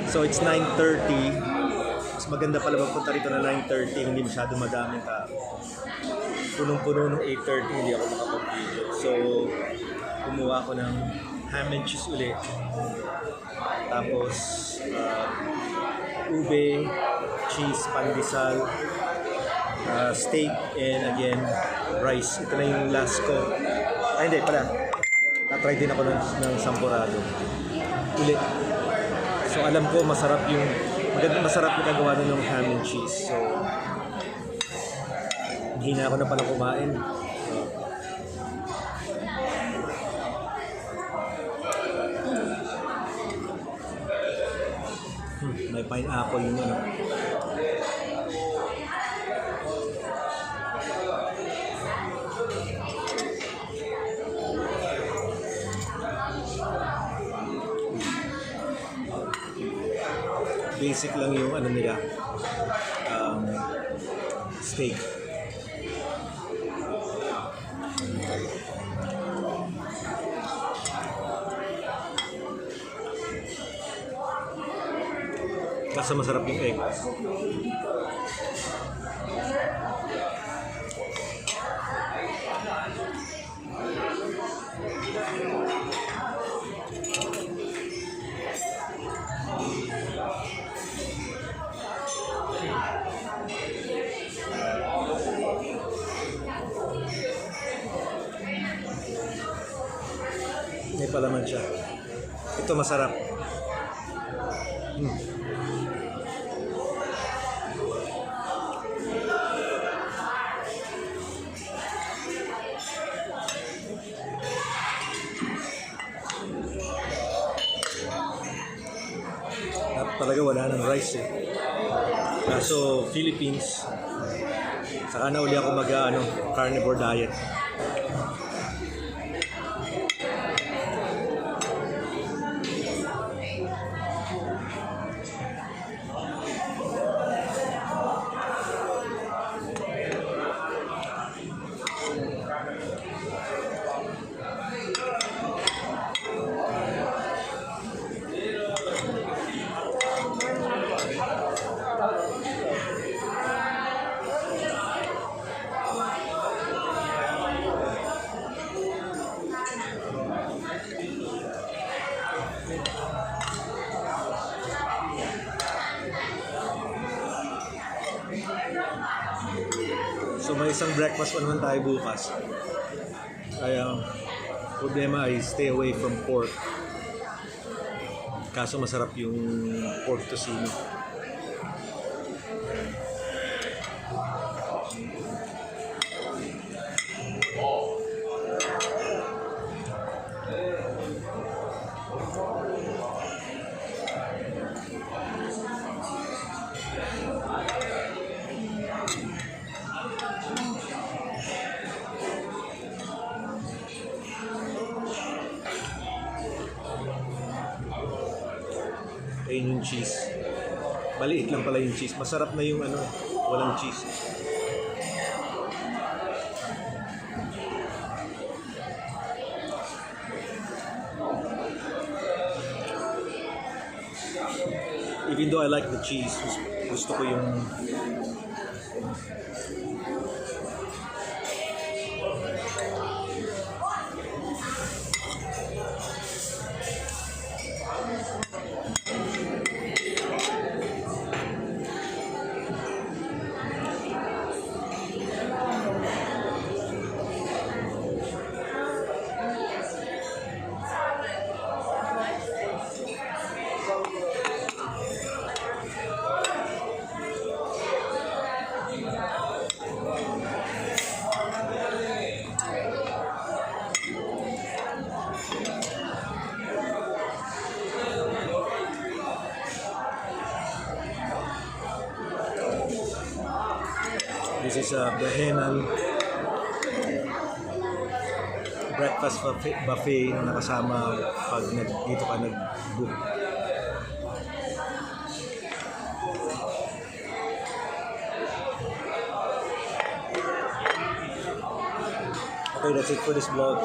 So it's 9:30. Mas maganda pala magpunta rito na 9:30, hindi masyado madaming tao. Punong-puno nung 8:30, hindi ako makapag-video. So, kumuha ako ng ham and cheese ulit. Tapos, ube, cheese, pandesal, steak, and again, rice. Ito na yung last ko. Ay, hindi pala. Na-try din ako ng sampurado. Ulit. So, alam ko masarap yung masarap yung kagawa ng ham and cheese. So, hindi na ako na pala kumain. May pineapple yun ano. Basic lang yung ano nila, steak. Kasi masarap yung egg. May palaman siya. Ito masarap. Talaga wala ng rice eh. Kaso Philippines, saka na uli ako carnivore diet. So may isang breakfast pa naman tayo bukas. Kaya problema ay stay away from pork. Kaso masarap yung pork tocino. Ayun yung cheese. Maliit lang pala yung cheese. Masarap na yung walang cheese. Even though I like the cheese, gusto ko yung this is a Behenan breakfast buffet na nakasama pag dito ka nag-book. Okay, that's it for this vlog.